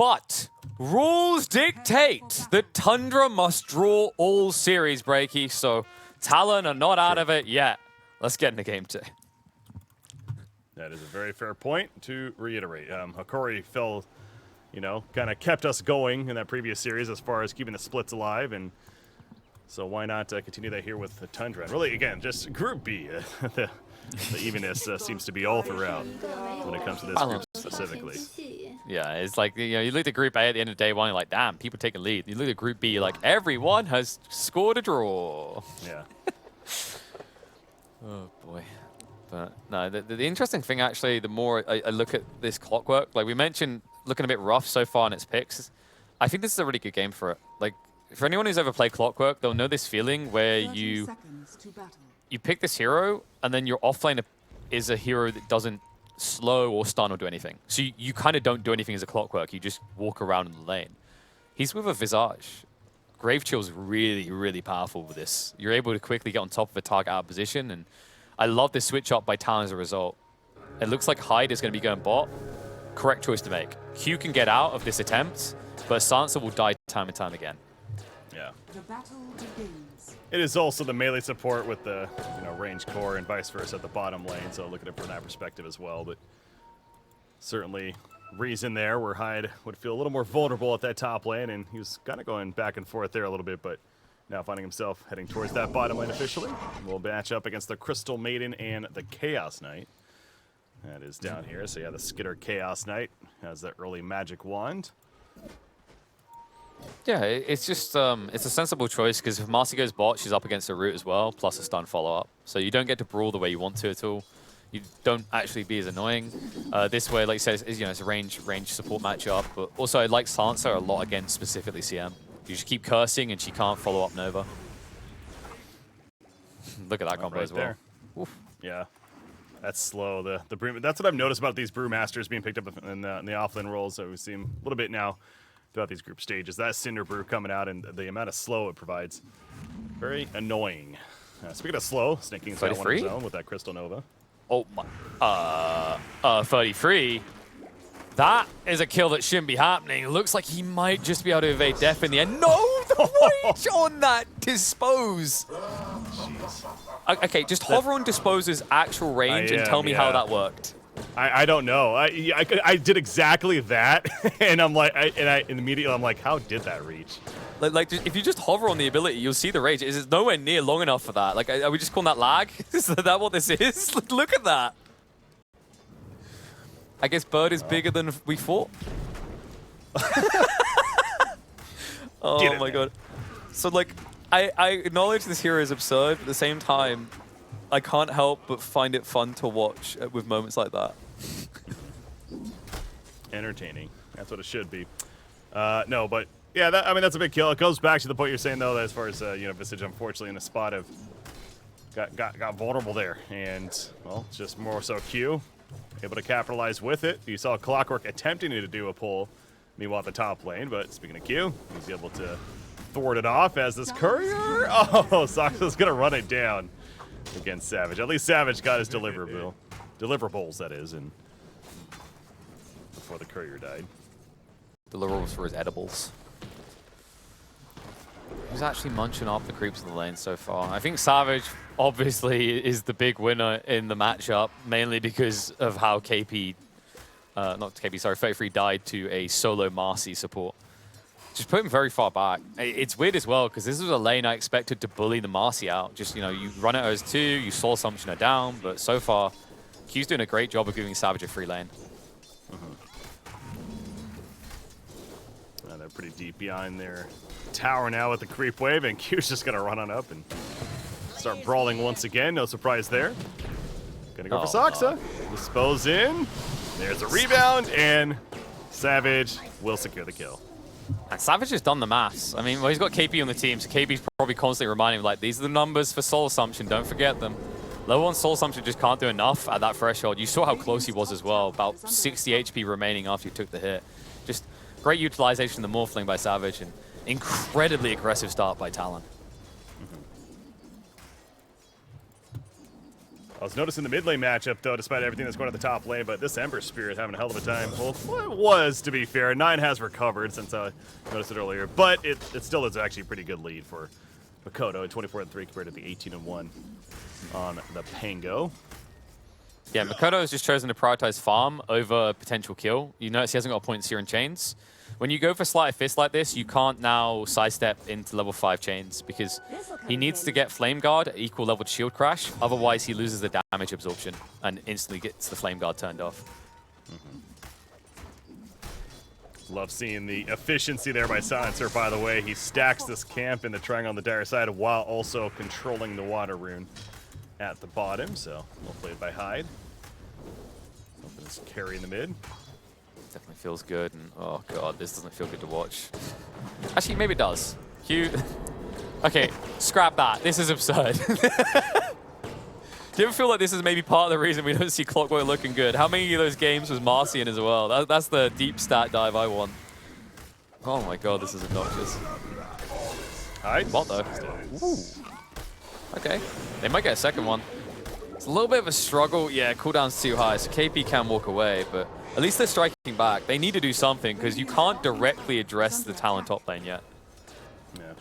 But rules dictate that Tundra must draw all series, Breaky. So Talon are not out of it yet. Let's get into game 2. That is a very fair point to reiterate. Hokori fell, you know, kind of kept us going in that previous series as far as keeping the splits alive, and so why not continue that here with the Tundra? And really, again, just Group B. The evenness seems to be all throughout when it comes to this group specifically. Yeah, it's like, you know, you look at Group A at the end of day 1, you're like, damn, people take a lead. You look at Group B, you're like, everyone has scored a draw. Yeah. Oh, boy. But no, the interesting thing, actually, the more I look at this clockwork, like we mentioned, looking a bit rough so far in its picks, I think this is a really good game for it. Like, for anyone who's ever played Clockwork, they'll know this feeling where you pick this hero, and then your offlane is a hero that doesn't slow or stun or do anything. So you kind of don't do anything as a Clockwork. You just walk around in the lane. He's with a Visage. Grave Chill's really, really powerful with this. You're able to quickly get on top of a target out of position, and I love this switch up by Talon as a result. It looks like Hyde is going to be going bot. Correct choice to make. Q can get out of this attempt, but Sansa will die time and time again. Yeah. It is also the melee support with the range core and vice versa at the bottom lane, so look at it from that perspective as well. But certainly reason there where Hyde would feel a little more vulnerable at that top lane, and he was kind of going back and forth there a little bit, but now finding himself heading towards that bottom lane officially. We'll match up against the Crystal Maiden and the Chaos Knight. That is down here, so yeah, the Skitter Chaos Knight has that early magic wand. Yeah, it's just, it's a sensible choice, because if Marcy goes bot, she's up against a root as well, plus a stun follow-up. So you don't get to brawl the way you want to at all. You don't actually be as annoying. This way, like you said, it's a range support matchup, but also I like Sansa a lot against specifically CM. You just keep cursing and she can't follow up Nova. Look at that combo right as well. Oof. Yeah, that's slow. The Brew, that's what I've noticed about these Brewmasters being picked up in the offlane roles. So we've seen a little bit now throughout these group stages. That Cinder Brew coming out and the amount of slow it provides. Very annoying. Speaking of slow, sneaking into that one zone with that Crystal Nova. Oh my, 33. That is a kill that shouldn't be happening. It looks like he might just be able to evade death in the end. No, the range on that Dispose. Jeez. Okay, just hover on Dispose's actual range and tell me how that worked. I don't know. I did exactly that, and I'm like, immediately I'm like, how did that reach? Like if you just hover on the ability, you'll see the range. It's nowhere near long enough for that. Like, are we just calling that lag? Is that what this is? Look at that. I guess Bird is bigger than we thought. Oh my god. So like, I acknowledge this hero is absurd, but at the same time, I can't help but find it fun to watch with moments like that. Entertaining. That's what it should be. No, but yeah, that's a big kill. It goes back to the point you're saying though, that as far as Visage, unfortunately, in the spot of got vulnerable there, and well, just more so Q able to capitalize with it. You saw Clockwork attempting to do a pull, meanwhile at the top lane, but speaking of Q, he's able to thwart it off as this courier. Oh, Soxa's gonna run it down against Savage. At least Savage got his deliverables, that is, and before the courier died. Deliverables for his edibles. Who's actually munching off the creeps in the lane so far? I think Savage obviously is the big winner in the matchup, mainly because of how KP, not KP, sorry, 33 died to a solo Marcy support. Just put him very far back. It's weird as well, because this was a lane I expected to bully the Marcy out. Just, you run it as 2, you Soul Assumption her down, but so far, Q's doing a great job of giving Savage a free lane. They're pretty deep behind their tower now with the creep wave, and Q's just gonna run on up and start brawling once again. No surprise there. Gonna go for Soxa. Dispose in. There's a rebound, and Savage will secure the kill. And Savage has done the maths. I mean, well, he's got KP on the team, so KP's probably constantly reminding him, like, these are the numbers for Soul Assumption, don't forget them. Level 1 Soul Assumption just can't do enough at that threshold. You saw how close he was as well, about 60 HP remaining after you took the hit. Just great utilization of the Morphling by Savage, and incredibly aggressive start by Talon. I was noticing the mid lane matchup, though, despite everything that's going on the top lane, but this Ember Spirit having a hell of a time. Well, it was, to be fair. 9 has recovered since I noticed it earlier, but it still is actually a pretty good lead for Mikoto at 24-3 compared to the 18-1 on the Pango. Yeah, Mikoto has just chosen to prioritize farm over potential kill. You notice he hasn't got points here in chains. When you go for Sleight of Fist like this, you can't now sidestep into level 5 chains because he needs to get Flame Guard at equal level to Shield Crash. Otherwise, he loses the damage absorption and instantly gets the Flame Guard turned off. Love seeing the efficiency there by Silencer, by the way. He stacks this camp in the triangle on the dire side while also controlling the water rune at the bottom. So, well played by Hyde. Hoping to carry in the mid. Definitely feels good, and oh god, this doesn't feel good to watch. Actually, maybe it does. Q. Okay, scrap that. This is absurd. Do you ever feel like this is maybe part of the reason we don't see Clockwork looking good? How many of those games was Marcy in as well? That's the deep stat dive I want. Oh my god, this is obnoxious. Hyde. Bot though. Ooh. Okay, they might get a second one. It's a little bit of a struggle. Yeah, cooldown's too high, so KP can walk away, but at least they're striking back. They need to do something because you can't directly address the Talon top lane yet. Yeah.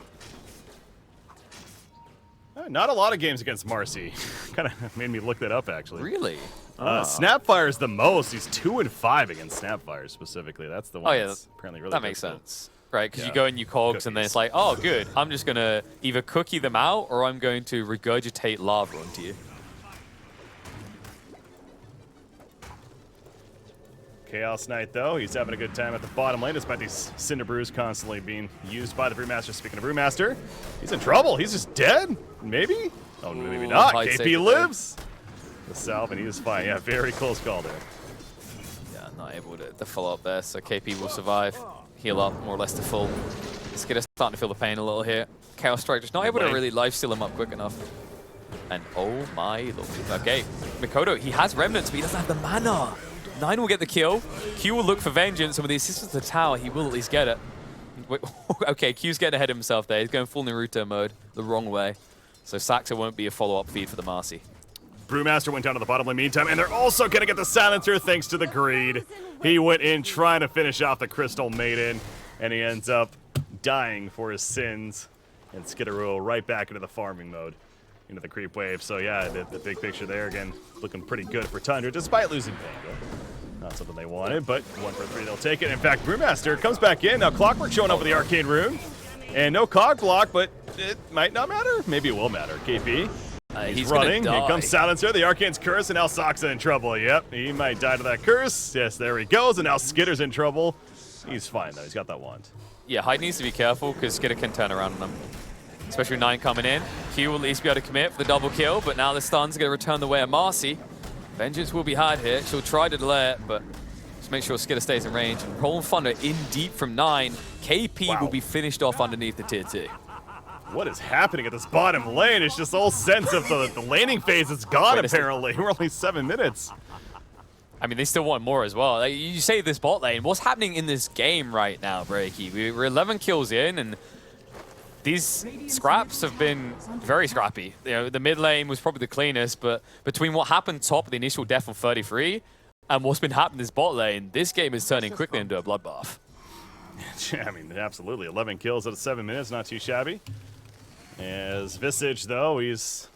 Not a lot of games against Marcy. Kind of made me look that up, actually. Really? Snapfire's the most. He's 2-5 against Snapfire specifically. That's the one that's apparently really that makes difficult. sense. Right, because Yeah. you go and you cogs, and then it's like, oh, good. I'm just going to either cookie them out, or I'm going to regurgitate lava onto you. Chaos Knight, though, he's having a good time at the bottom lane, despite these Cinder Brews constantly being used by the Brewmaster. Speaking of Brewmaster, he's in trouble. He's just dead. Maybe? Oh, maybe not. Hyde KP lives. The Salve, and he is fine. Yeah, very close call there. Yeah, not able to follow up there, so KP will survive. Heal up more or less to full. Skitter's starting to feel the pain a little here. Chaos Strike just not able to really lifesteal him up quick enough. And oh my lord. Okay, Mikoto, he has Remnants, but he doesn't have the mana. 9 will get the kill. Q will look for vengeance, and with the assistance of the tower, he will at least get it. Wait, okay, Q's getting ahead of himself there. He's going full Naruto mode the wrong way. So Saxa won't be a follow-up feed for the Marcy. Brewmaster went down to the bottom lane meantime, and they're also going to get the Silencer thanks to the greed. He went in trying to finish off the Crystal Maiden, and he ends up dying for his sins. And Skitteroo right back into the farming mode, into the creep wave. So yeah, the big picture there, again, looking pretty good for Tundra, despite losing Pango. Not something they wanted, but 1 for 3, they'll take it. In fact, Brewmaster comes back in. Now Clockwork showing up with the Arcane Rune. And no cog block, but it might not matter. Maybe it will matter. KP. He's running. Here comes Silencer. The Arcane's curse, and now Soxa in trouble. Yep, he might die to that curse. Yes, there he goes. And now Skitter's in trouble. He's fine, though. He's got that wand. Yeah, Hyde needs to be careful because Skitter can turn around on him. Especially with 9 coming in. Q will at least be able to commit for the double kill, but now the stun's going to return the way of Marcy. Vengeance will be hard here. She'll try to delay it, but just make sure Skitter stays in range. And Rolling Thunder in deep from 9. KP will be finished off underneath the tier 2. What is happening at this bottom lane? It's just all sense of the laning phase is gone, apparently. We're only 7 minutes. I mean, they still want more as well. Like, you say this bot lane. What's happening in this game right now, Breaky? We're 11 kills in, and these scraps have been very scrappy. You know, the mid lane was probably the cleanest, but between what happened top of the initial death on 33 and what's been happening in this bot lane, this game is turning quickly into a bloodbath. Yeah, I mean, absolutely. 11 kills out of 7 minutes, not too shabby. As Visage, though, he's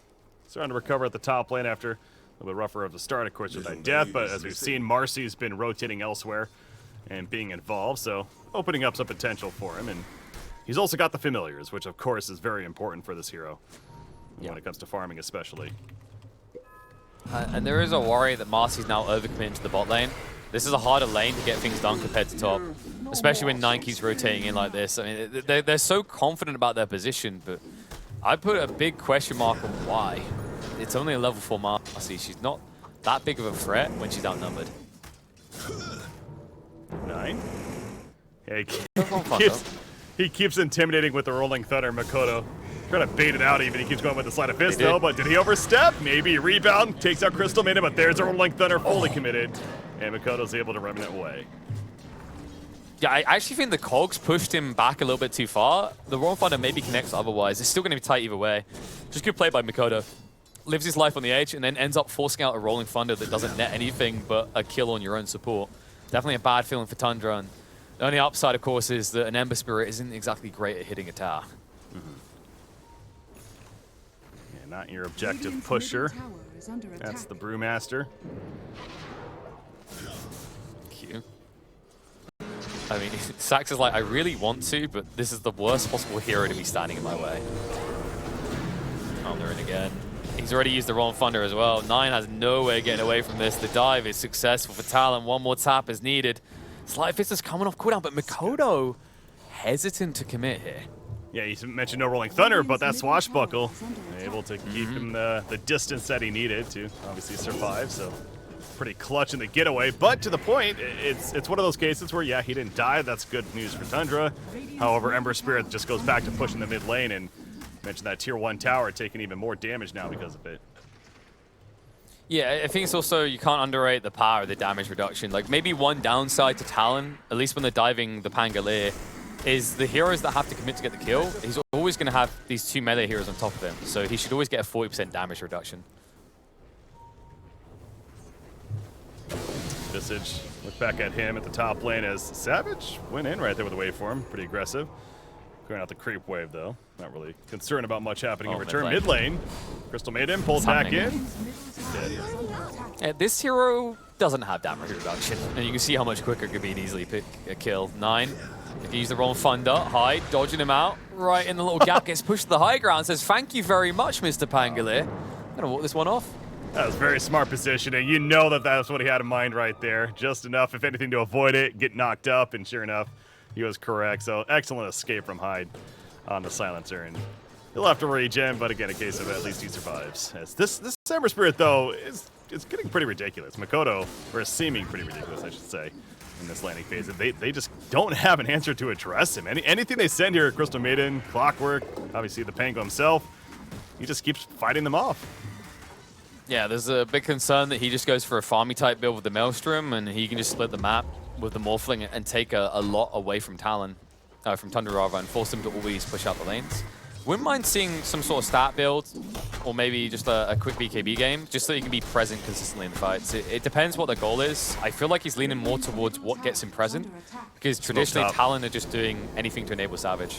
starting to recover at the top lane after a little bit rougher of the start, of course, with that death. But as we've seen, Marcy's been rotating elsewhere and being involved, so opening up some potential for him. And he's also got the familiars, which, of course, is very important for this hero when it comes to farming, especially. And there is a worry that Marcy's now overcommitted to the bot lane. This is a harder lane to get things done compared to top, especially when 9 keeps rotating in like this. I mean, they're so confident about their position, but I put a big question mark on why. It's only a level 4 Marcy. She's not that big of a threat when she's outnumbered. 9? Yeah, he keeps intimidating with the Rolling Thunder. Mikoto trying to bait it out even. He keeps going with the Sleight of Fist, though. But did he overstep? Maybe. Rebound. Takes out Crystal Maiden, but there's a Rolling Thunder fully committed. And Mikoto's able to remnant away. Yeah, I actually think the cogs pushed him back a little bit too far. The Rolling Thunder maybe connects otherwise. It's still going to be tight either way. Just good play by Mikoto. lives his life on the edge, and then ends up forcing out a Rolling Thunder that doesn't net anything but a kill on your own support. Definitely a bad feeling for Tundra, and the only upside, of course, is that an Ember Spirit isn't exactly great at hitting a tower. Yeah, not your objective pusher. That's the Brewmaster. Q. I mean, Sax is like, I really want to, but this is the worst possible hero to be standing in my way. Oh, they're in again. He's already used the Rolling Thunder as well. 9 has no way of getting away from this. The dive is successful for Talon. One more tap is needed. Slight Fist is coming off cooldown, but Mikoto hesitant to commit here. Yeah, you mentioned no Rolling Thunder, but that Swashbuckle able to keep him the distance that he needed to obviously survive. So pretty clutch in the getaway, but to the point, it's one of those cases where, yeah, he didn't die. That's good news for Tundra. However, Ember Spirit just goes back to pushing the mid lane, and mentioned that tier 1 tower taking even more damage now because of it. Yeah, I think it's also, you can't underrate the power of the damage reduction. Like, maybe one downside to Talon, at least when they're diving the Pangolier, is the heroes that have to commit to get the kill, he's always going to have these 2 melee heroes on top of him, so he should always get a 40% damage reduction. Visage, look back at him at the top lane as Savage went in right there with the waveform. Pretty aggressive. Going out the creep wave, though. Not really concerned about much happening in return. Mid lane. Crystal Maiden pulls back in. Yeah, this hero doesn't have damage reduction, and you can see how much quicker Gaimin easily pick a kill. 9. They can use the Rolling Thunder. Hide, dodging him out. Right in the little gap, gets pushed to the high ground. Says, thank you very much, Mr. Pangolier. I'm going to walk this one off. That was very smart positioning. You know that that's what he had in mind right there. Just enough, if anything, to avoid it, get knocked up, and sure enough, he was correct. So excellent escape from Hyde on the silencer, and he'll have to regen, but again, a case of at least he survives. As this Ember Spirit, though, is getting pretty ridiculous. Mikoto, or seeming pretty ridiculous, I should say, in this landing phase. They just don't have an answer to address him. Anything they send here, Crystal Maiden, Clockwork, obviously the Pango himself, he just keeps fighting them off. Yeah, there's a big concern that he just goes for a farmy type build with the Maelstrom, and he can just split the map with the Morphling and take a lot away from Talon, from Tundra rather, and force him to always push out the lanes. Wouldn't mind seeing some sort of stat build, or maybe just a quick BKB game, just so he can be present consistently in the fights. It depends what the goal is. I feel like he's leaning more towards what gets him present, because traditionally Talon are just doing anything to enable Savage.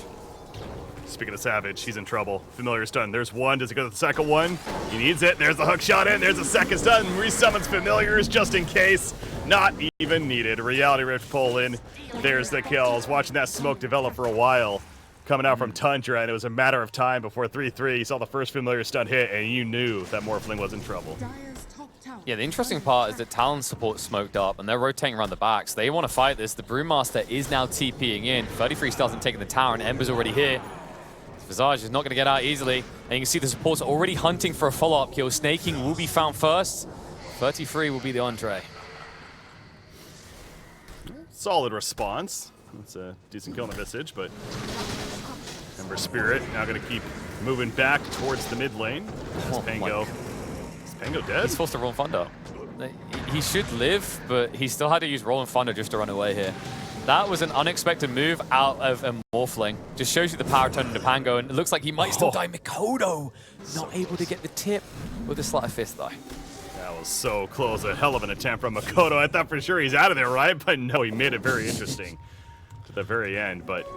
Speaking of Savage, he's in trouble. Familiar stun. There's one. Does it go to the second one? He needs it. There's the hook shot in. There's a second stun. Resummons Familiars just in case. Not even needed. Reality Rift pull in. There's the kill. I was watching that smoke develop for a while coming out from Tundra, and it was a matter of time before 3-3. You saw the first Familiar stun hit, and you knew that Morphling was in trouble. Yeah, the interesting part is that Talon support smoked up, and they're rotating around the backs. They want to fight this. The Brewmaster is now TPing in. 33 doesn't taking the tower, and Ember's already here. Visage is not going to get out easily, and you can see the supports are already hunting for a follow-up kill. Snaking will be found first. 33 will be the entree. Solid response. That's a decent kill on the Visage, but Ember Spirit now going to keep moving back towards the mid lane. As Pango. Is Pango dead? He's forced to Rolling Thunder. He should live, but he still had to use Rolling Thunder just to run away here. That was an unexpected move out of a Morphling. Just shows you the power turn into Pango, and it looks like he might still die. Mikoto not able to get the tip with a Sleight of Fist, though. That was so close. A hell of an attempt from Mikoto. I thought for sure he's out of there, right? But no, he made it very interesting to the very end. But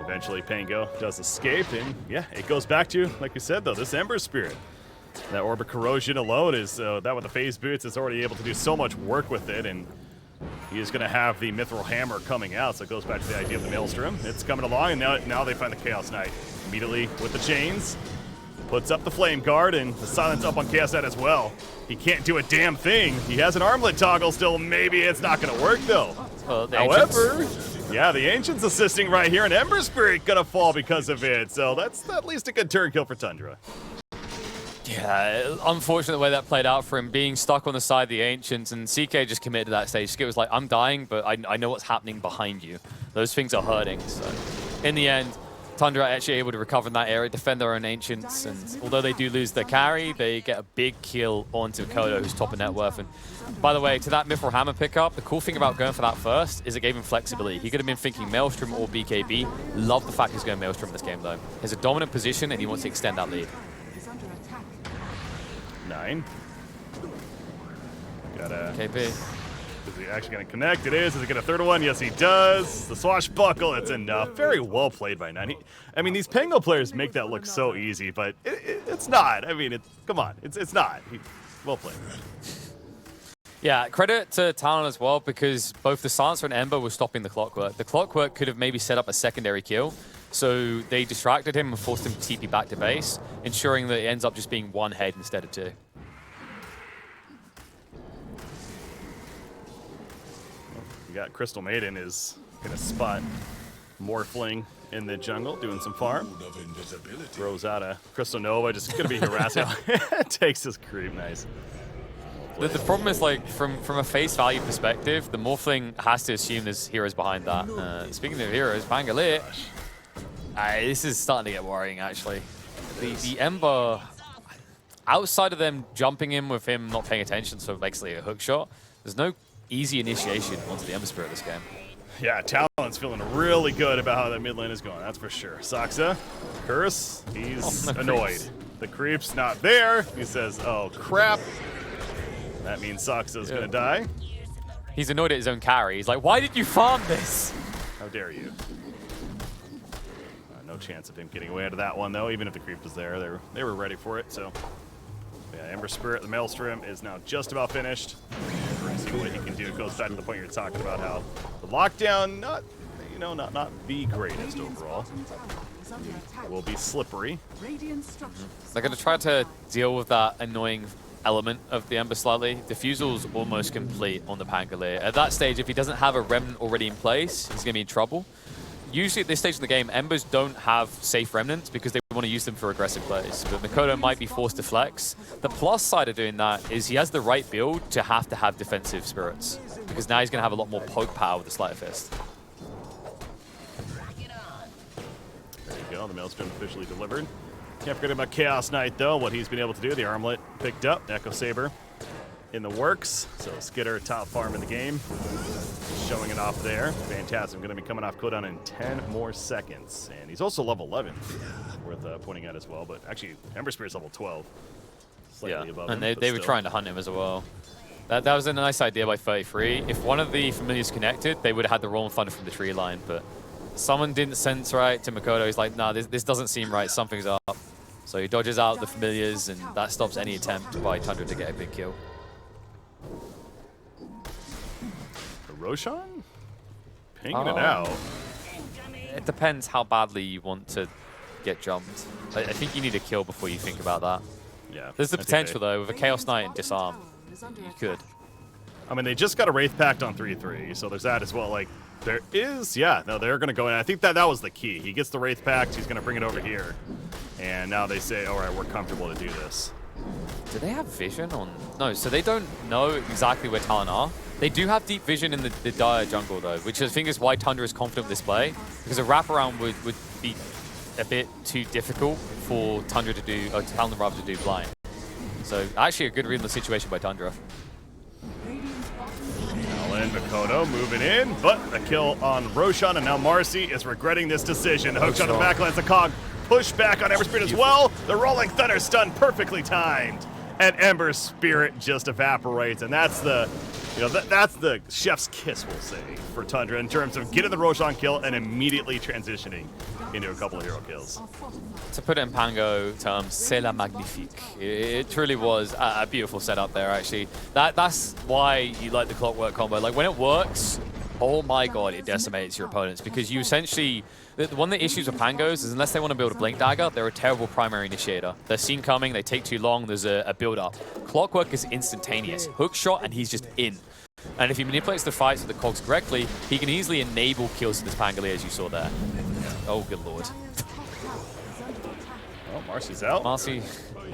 eventually Pango does escape, and yeah, it goes back to, like you said, though, this Ember Spirit. That Orbit Corrosion alone is, that with the Phase Boots is already able to do so much work with it, and he is going to have the Mithril Hammer coming out, so it goes back to the idea of the Maelstrom. It's coming along, and now they find the Chaos Knight. Immediately with the chains, puts up the Flame Guard, and the silence up on Chaos Knight as well. He can't do a damn thing. He has an armlet toggle still. Maybe it's not going to work, though. However, yeah, the Ancient's assisting right here, and Ember Spirit going to fall because of it. So that's at least a good turn kill for Tundra. Yeah, unfortunate the way that played out for him, being stuck on the side of the Ancients, and CK just committed to that stage. Skip was like, I'm dying, but I know what's happening behind you. Those things are hurting. So in the end, Tundra are actually able to recover in that area, defend their own Ancients, and although they do lose their carry, they get a big kill onto Kodo, who's top of net worth. And by the way, to that Mithril Hammer pickup, the cool thing about going for that first is it gave him flexibility. He could have been thinking Maelstrom or BKB. Love the fact he's going Maelstrom in this game, though. He has a dominant position, and he wants to extend that lead. 9. Got a... KP. Is he actually going to connect? It is. Is he going to third one? Yes, he does. The swashbuckle, it's enough. Very well played by 9. I mean, these Pango players make that look so easy, but it's not. I mean, come on. It's not. Well played. Yeah, credit to Talon as well, because both the Silencer and Ember were stopping the Clockwork. The Clockwork could have maybe set up a secondary kill, so they distracted him and forced him to TP back to base, ensuring that it ends up just being 1 head instead of 2. We got Crystal Maiden is going to spot Morphling in the jungle, doing some farm. Throws out a Crystal Nova, just going to be harassing. Takes his creep, nice. The problem is, like, from a face value perspective, the Morphling has to assume there's heroes behind that. Speaking of heroes, Bangalore. This is starting to get worrying, actually. The Ember, outside of them jumping in with him not paying attention, so basically a hook shot, there's no easy initiation onto the Ember Spirit this game. Yeah, Talon's feeling really good about how that mid lane is going, that's for sure. Saksa, Curse, he's annoyed. Creeps. The creep's not there. He says, oh, crap. That means Saksa's going to die. He's annoyed at his own carry. He's like, why did you farm this? How dare you? No chance of him getting away out of that one, though, even if the creep was there. They were ready for it, so... Yeah, Ember Spirit, the Maelstrom, is now just about finished. We're going to see what he can do. It goes back to the point you're talking about, how the lockdown, not the greatest overall. It will be slippery. They're going to try to deal with that annoying element of the Ember slightly. Diffusal's almost complete on the Pangolier. At that stage, if he doesn't have a Remnant already in place, he's going to be in trouble. Usually at this stage of the game, Embers don't have safe Remnants because they want to use them for aggressive plays. But Mikoto might be forced to flex. The plus side of doing that is he has the right build to have defensive spirits, because now he's going to have a lot more poke power with the Sleight of Fist. There you go, the Maelstrom officially delivered. Can't forget about Chaos Knight, though, what he's been able to do. The Armlet picked up, Echo Saber in the works. So Skitter, top farm in the game, showing it off there. Phantasm going to be coming off cooldown in 10 more seconds. And he's also level 11, worth pointing out as well. But actually, Ember Spirit's level 12. Slightly above him, and they were trying to hunt him as well. That was a nice idea by 33. If one of the familiars connected, they would have had the roll and thunder from the tree line. But someone didn't sense right to Mikoto. He's like, nah, this doesn't seem right. Something's up. So he dodges out the familiars, and that stops any attempt by Tundra to get a big kill. Roshan? Pinging it out. It depends how badly you want to get jumped. I think you need a kill before you think about that. Yeah. There's the potential, though, with a Chaos Knight and Disarm. You could. I mean, they just got a Wraith Pact on 3-3, so there's that as well. Like, there is, yeah, no, they're going to go in. I think that was the key. He gets the Wraith Pact, he's going to bring it over here. And now they say, all right, we're comfortable to do this. Do they have vision on? No, so they don't know exactly where Talon are. They do have deep vision in the dire jungle, though, which I think is why Tundra is confident with this play, because a wraparound would be a bit too difficult for Tundra to do, or Talon rather to do blind. So actually a good read in the situation by Tundra. Talon, Mikoto moving in, but a kill on Roshan, and now Marcy is regretting this decision. Hooks on the backlines, the cog push back on Ember Spirit as well. The Rolling Thunder stun perfectly timed, and Ember Spirit just evaporates, and that's the, that's the chef's kiss, we'll say, for Tundra in terms of getting the Roshan kill and immediately transitioning into a couple of hero kills. To put it in Pango terms, c'est la magnifique. It truly was a beautiful setup there, actually. That's why you like the Clockwork combo. Like, when it works, oh my god, it decimates your opponents, because you essentially... One of the issues with Pangos is unless they want to build a Blink Dagger, they're a terrible primary initiator. They're seen coming, they take too long, there's a build-up. Clockwork is instantaneous. Hook shot, and he's just in. And if he manipulates the fights with the cogs correctly, he can easily enable kills to this Pangolier, as you saw there. Oh, good lord. Oh, Marcy's out. Marcy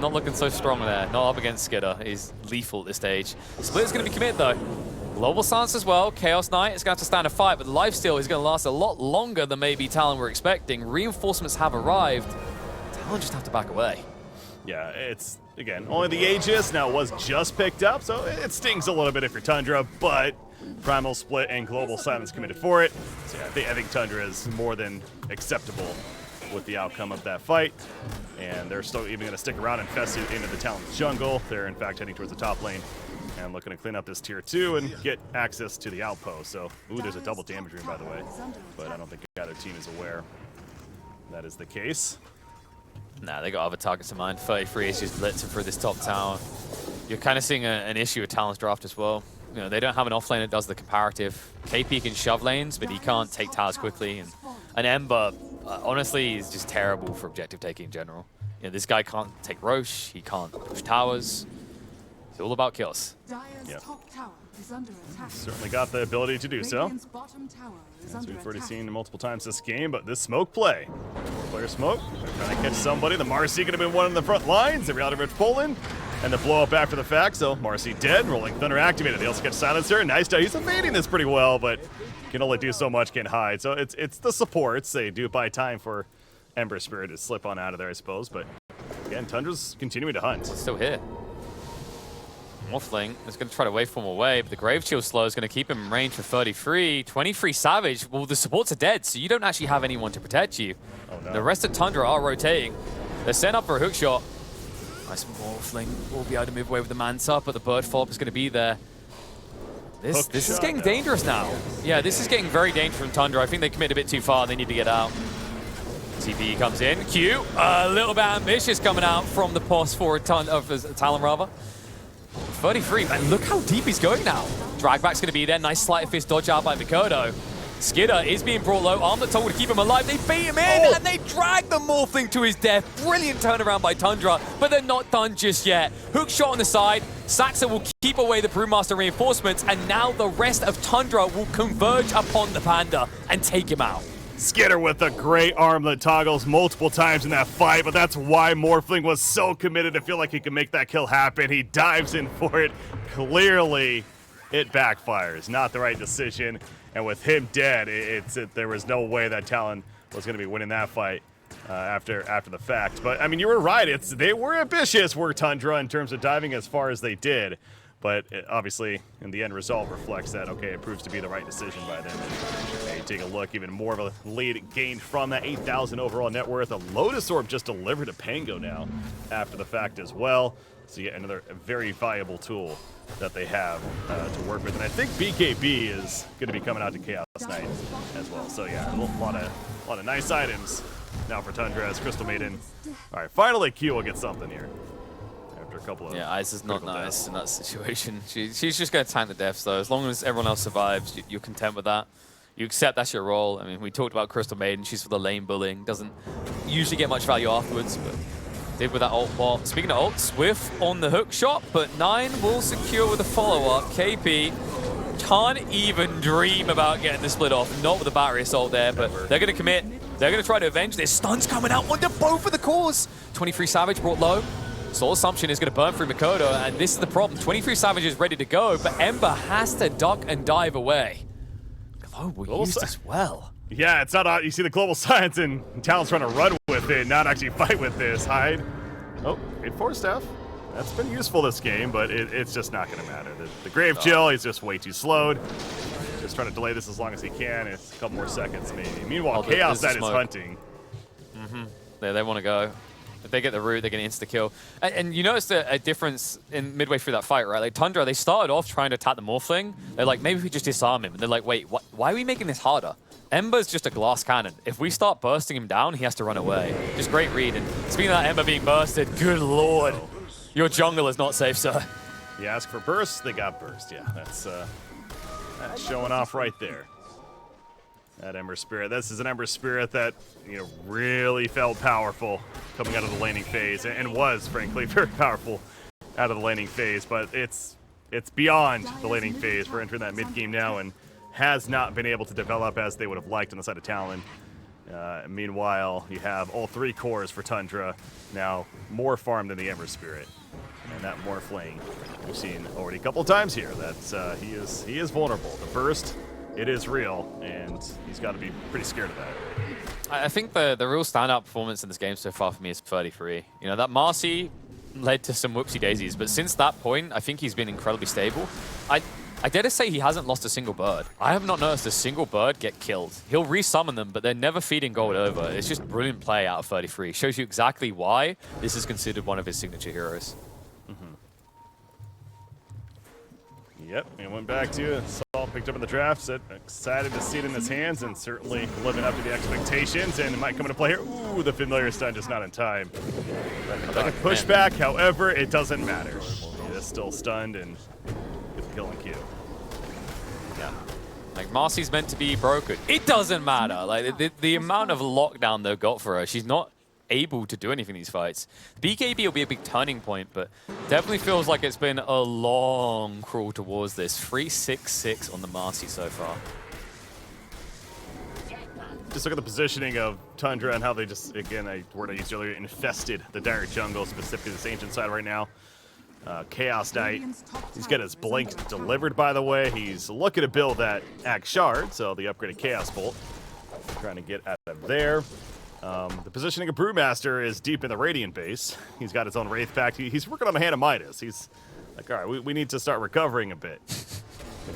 not looking so strong there. Not up against Skitter. He's lethal at this stage. Split's going to be committed, though. Global Stance as well. Chaos Knight is going to have to stand a fight, but the lifesteal is going to last a lot longer than maybe Talon were expecting. Reinforcements have arrived. Talon just have to back away. Yeah, it's, again, only the Aegis. Now, it was just picked up, so it stings a little bit if you're Tundra, but Primal Split and Global Silence committed for it. So yeah, I think Tundra is more than acceptable with the outcome of that fight. And they're still even going to stick around and fest it into the Talon's jungle. They're, in fact, heading towards the top lane and looking to clean up this tier 2 and get access to the outpost. So, ooh, there's a double damage room, by the way. But I don't think either team is aware that is the case. Nah, they got other targets in mind. 33 is just blitzing through this top tower. You're kind of seeing an issue with Talon's draft as well. You know, they don't have an offlane that does the comparative. KP can shove lanes, but he can't take towers quickly. And Ember, honestly, is just terrible for objective taking in general. You know, this guy can't take Roche. He can't push towers. It's all about kills. Yep. Certainly got the ability to do so. As we've already seen multiple times this game, but this smoke play. Player smoke, they're trying to catch somebody. The Marcy could have been one in the front lines. The reality rich Poland. And the blow up after the fact, so Marcy dead, Rolling Thunder activated. They also catch Silencer. Nice job. He's evading this pretty well, but can only do so much, can't hide. So it's the supports. They do buy time for Ember Spirit to slip on out of there, I suppose. But again, Tundra's continuing to hunt. Still here. Morphling is going to try to waveform away, but the Grave Shield slow is going to keep him in range for 33. 23 Savage, well, the supports are dead, so you don't actually have anyone to protect you. Oh, no. The rest of Tundra are rotating. They're set up for a hook shot. Nice Morphling will be able to move away with the Manta, but the Bird Follow is going to be there. This is getting dangerous now. Yeah, this is getting very dangerous from Tundra. I think they commit a bit too far. They need to get out. TP comes in. Q, a little bit ambitious coming out from the pos for Talon, rather. 33, man, look how deep he's going now. Dragback's going to be there. Nice sleight of fist dodge out by Mikoto. Skidder is being brought low. Armlet told to keep him alive. They bait him in, and they drag the Morphling to his death. Brilliant turnaround by Tundra, but they're not done just yet. Hook shot on the side. Saxa will keep away the Brewmaster reinforcements, and now the rest of Tundra will converge upon the Panda and take him out. Skidder with a great armlet toggles multiple times in that fight, but that's why Morphling was so committed to feel like he could make that kill happen. He dives in for it. Clearly, it backfires. Not the right decision. And with him dead, there was no way that Talon was going to be winning that fight after the fact. But, I mean, you were right. They were ambitious, were Tundra, in terms of diving as far as they did. But obviously, in the end result reflects that, okay, it proves to be the right decision by them. And take a look, even more of a lead gained from that 8,000 overall net worth. A Lotus Orb just delivered to Pango now after the fact as well. So yet another very valuable tool that they have to work with. And I think BKB is going to be coming out to Chaos Knight as well. So yeah, a lot of nice items now for Tundra as Crystal Maiden. All right, finally Q will get something here. A couple of Ice is not nice in that situation. She's just going to tank the deaths, though. As long as everyone else survives, you're content with that. You accept that's your role. I mean, we talked about Crystal Maiden. She's for the lane bullying. Doesn't usually get much value afterwards, but did with that ult bot. Speaking of ult, Swift on the hook shot, but 9 will secure with a follow-up. KP can't even dream about getting the split off. Not with the battery assault there, but they're going to commit. They're going to try to avenge this. Stun's coming out onto both of the cores. 23 Savage brought low. Soul Assumption is going to burn through Mikoto, and this is the problem. 23 Savage is ready to go, but Ember has to duck and dive away. Global used as well. Yeah, it's not. You see the global science, and Talon's trying to run with it, not actually fight with this. Hide. Oh, great Force Staff. That's been useful this game, but it's just not going to matter. The Grave Chill, he's just way too slowed. Just trying to delay this as long as he can. It's a couple more seconds, maybe. Meanwhile, Chaos Knight is hunting. They want to go. If they get the root, they can insta-kill. And you noticed a difference in midway through that fight, right? Like, Tundra, they started off trying to attack the Morphling. They're like, maybe if we just disarm him. And they're like, wait, why are we making this harder? Ember's just a glass cannon. If we start bursting him down, he has to run away. Just great read. And speaking of that Ember being bursted, good lord. Your jungle is not safe, sir. You ask for burst, they got burst. Yeah, that's showing off right there. That Ember Spirit. This is an Ember Spirit that, really felt powerful coming out of the laning phase, and was, frankly, very powerful out of the laning phase. But it's beyond the laning phase. We're entering that mid game now, and has not been able to develop as they would have liked on the side of Talon. Meanwhile, you have all 3 cores for Tundra now more farmed than the Ember Spirit, and that Morphling we've seen already a couple of times here. That he is vulnerable. The burst. It is real, and he's got to be pretty scared of that. I think the real standout performance in this game so far for me is 33. That Marcy led to some whoopsie daisies, but since that point, I think he's been incredibly stable. I dare to say he hasn't lost a single bird. I have not noticed a single bird get killed. He'll resummon them, but they're never feeding gold over. It's just brilliant play out of 33. Shows you exactly why this is considered one of his signature heroes. Yep, and went back to it. Saul picked up in the draft, said excited to see it in his hands, and certainly living up to the expectations, and it might come into play here. Ooh, the familiar stun just not in time. Like a pushback, however, it doesn't matter. He is still stunned and gets the kill and Q. Yeah. Like, Marcy's meant to be broken. It doesn't matter. Like, the amount of lockdown they've got for her, she's not able to do anything in these fights. BKB will be a big turning point, but definitely feels like it's been a long crawl towards this. 3-6-6 on the Marcy so far. Just look at the positioning of Tundra and how they just, again, a word I used earlier, infested the dire jungle, specifically this ancient side right now. Chaos Knight, he's got his blink delivered, by the way. He's looking to build that Axe Shard, so the upgraded Chaos Bolt. Trying to get out of there. The positioning of Brewmaster is deep in the Radiant base. He's got his own Wraith Pact. He's working on the Hand of Midas. He's like, all right, we need to start recovering a bit.